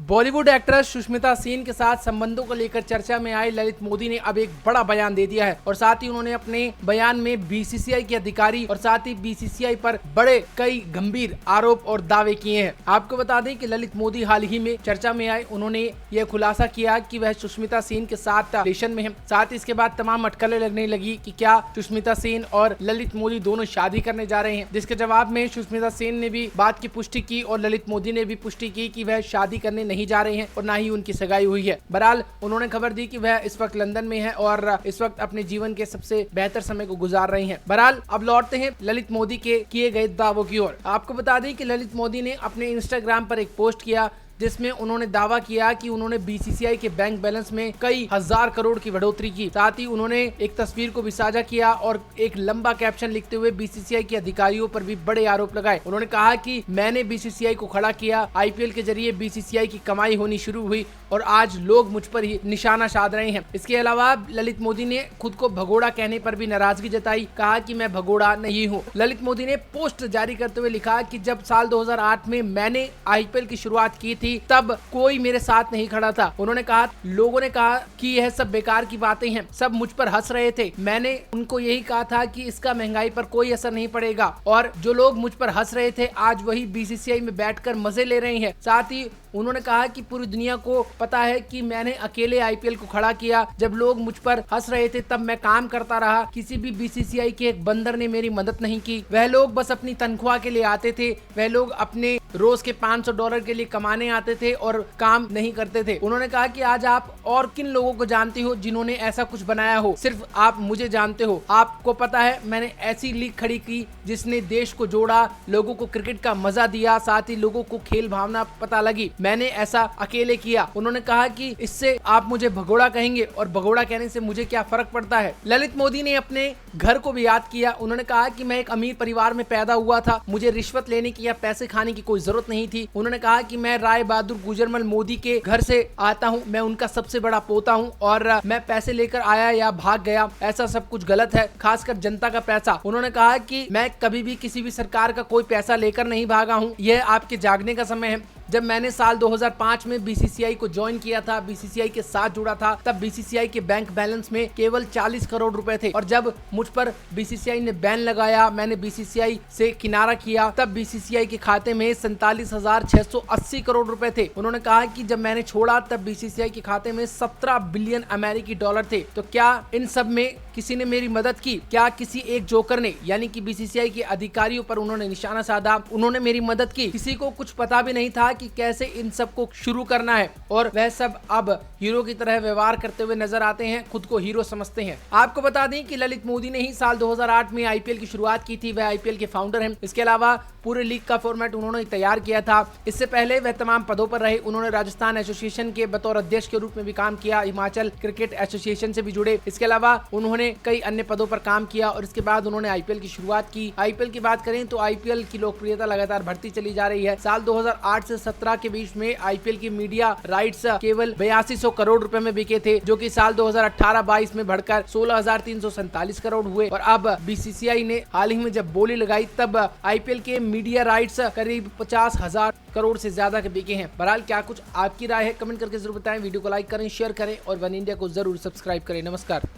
Bollywood actress Sushmita Sen के साथ संबंधों को लेकर चर्चा में आए ललित मोदी ने अब एक बड़ा बयान दे दिया है और साथ ही उन्होंने अपने बयान में बीसीसीआई के अधिकारी और साथ ही बीसीसीआई पर बड़े कई गंभीर आरोप और दावे किए हैं। आपको बता दें कि ललित मोदी हाल ही में चर्चा में आए, उन्होंने यह खुलासा किया कि वह सुष्मिता सेन के साथ रिलेशन में है। साथ ही इसके बाद तमाम अटकलें लगने लगी कि क्या सुष्मिता सेन और ललित मोदी दोनों शादी करने जा रहे हैं, जिसके जवाब में सुष्मिता सेन ने भी बात की पुष्टि की और ललित मोदी ने भी पुष्टि की कि वह शादी करने नहीं जा रहे हैं और ना ही उनकी सगाई हुई है। बहरहाल उन्होंने खबर दी कि वह इस वक्त लंदन में है और इस वक्त अपने जीवन के सबसे बेहतर समय को गुजार रही हैं। बहरहाल अब लौटते हैं ललित मोदी के किए गए दावों की ओर। आपको बता दें कि ललित मोदी ने अपने इंस्टाग्राम पर एक पोस्ट किया जिसमें उन्होंने दावा किया कि उन्होंने बीसीसीआई के बैंक बैलेंस में कई हजार करोड़ की बढ़ोतरी की। साथ ही उन्होंने एक तस्वीर को भी साझा किया और एक लंबा कैप्शन लिखते हुए बीसीसीआई के अधिकारियों पर भी बड़े आरोप लगाए। उन्होंने कहा कि मैंने बीसीसीआई को खड़ा किया, आईपीएल के जरिए बीसीसीआई की कमाई होनी शुरू हुई और आज लोग मुझ पर ही निशाना साध रहे हैं। इसके अलावा ललित मोदी ने खुद को भगोड़ा कहने पर भी नाराजगी जताई, कहा कि मैं भगोड़ा नहीं हूँ। ललित मोदी ने पोस्ट जारी करते हुए लिखा कि जब साल 2008 में मैंने आईपीएल की शुरुआत की थी तब कोई मेरे साथ नहीं खड़ा था। उन्होंने कहा लोगों ने कहा कि यह सब बेकार की बातें हैं, सब मुझ पर हंस रहे थे। मैंने उनको यही कहा था कि इसका महंगाई पर कोई असर नहीं पड़ेगा और जो लोग मुझ पर हंस रहे थे आज वही बीसीसीआई में बैठकर मजे ले रहे हैं। साथ ही उन्होंने कहा कि पूरी दुनिया को पता है कि मैंने अकेले आईपीएल को खड़ा किया, जब लोग मुझ पर हंस रहे थे तब मैं काम करता रहा, किसी भी बीसीसीआई के एक बंदर ने मेरी मदद नहीं की। वह लोग बस अपनी तनख्वाह के लिए आते थे, वह लोग अपने रोज के $500 के लिए कमाने आते थे और काम नहीं करते थे। उन्होंने कहा कि आज आप और किन लोगों को जानते हो जिन्होंने ऐसा कुछ बनाया हो, सिर्फ आप मुझे जानते हो। आपको पता है मैंने ऐसी लीग खड़ी की जिसने देश को जोड़ा, लोगों को क्रिकेट का मजा दिया, साथ ही लोगों को खेल भावना पता लगी, मैंने ऐसा अकेले किया। उन्होंने कहा कि इससे आप मुझे भगोड़ा कहेंगे और भगोड़ा कहने से मुझे क्या फर्क पड़ता है। ललित मोदी ने अपने घर को भी याद किया। उन्होंने कहा कि मैं एक अमीर परिवार में पैदा हुआ था, मुझे रिश्वत लेने की या पैसे खाने की कोई जरूरत नहीं थी। उन्होंने कहा कि मैं राय बहादुर गुजरमल मोदी के घर से आता हूं, मैं उनका सबसे बड़ा पोता हूं और मैं पैसे लेकर आया या भाग गया, ऐसा सब कुछ गलत है, खासकर जनता का पैसा। उन्होंने कहा कि मैं कभी भी किसी भी सरकार का कोई पैसा लेकर नहीं भागा हूं, यह आपके जागने का समय है। जब मैंने साल 2005 में बीसीसीआई को ज्वाइन किया था, बीसीसीआई के साथ जुड़ा था, तब बीसीसीआई के बैंक बैलेंस में केवल 40 करोड़ रुपए थे और जब मुझ पर बीसीसीआई ने बैन लगाया, मैंने बीसीसीआई से किनारा किया, तब बीसीसीआई के खाते में 47,680 करोड़ रुपए थे। उन्होंने कहा कि जब मैंने छोड़ा तब बीसीसीआई के खाते में 17 बिलियन अमेरिकी डॉलर थे। तो क्या इन सब में किसी ने मेरी मदद की? क्या किसी एक जोकर ने, यानी कि बीसीसीआई के अधिकारियों पर उन्होंने निशाना साधा, उन्होंने मेरी मदद की? किसी को कुछ पता भी नहीं था कि कैसे इन सब को शुरू करना है और वह सब अब हीरो की तरह व्यवहार करते हुए नजर आते हैं, खुद को हीरो समझते हैं। आपको बता दें कि ललित मोदी ने ही साल 2008 में आईपीएल की शुरुआत की थी, वह आईपीएल के फाउंडर हैं। इसके अलावा पूरे लीग का फॉर्मेट उन्होंने तैयार किया था। इससे पहले वह तमाम पदों पर रहे। उन्होंने राजस्थान एसोसिएशन के बतौर अध्यक्ष के रूप में भी काम किया, हिमाचल क्रिकेट एसोसिएशन से भी जुड़े। इसके अलावा उन्होंने कई अन्य पदों पर काम किया और इसके बाद उन्होंने आईपीएल की शुरुआत की। आईपीएल की बात करें तो आईपीएल की लोकप्रियता लगातार बढ़ती चली जा रही है। साल 2008 से 17 के बीच में आईपीएल की मीडिया राइट्स केवल 8200 करोड़ रुपए में बिके थे, जो कि साल 2018-22 में बढ़कर 16,347 करोड़ हुए और अब बीसीसीआई ने हाल ही में जब बोली लगाई तब आईपीएल के मीडिया राइट्स करीब 50,000 करोड़ से ज्यादा के बिके हैं। बहरहाल क्या कुछ आपकी राय है, कमेंट करके जरूर बताएं। वीडियो को लाइक करें, शेयर करें और वन इंडिया को जरूर सब्सक्राइब करें। नमस्कार।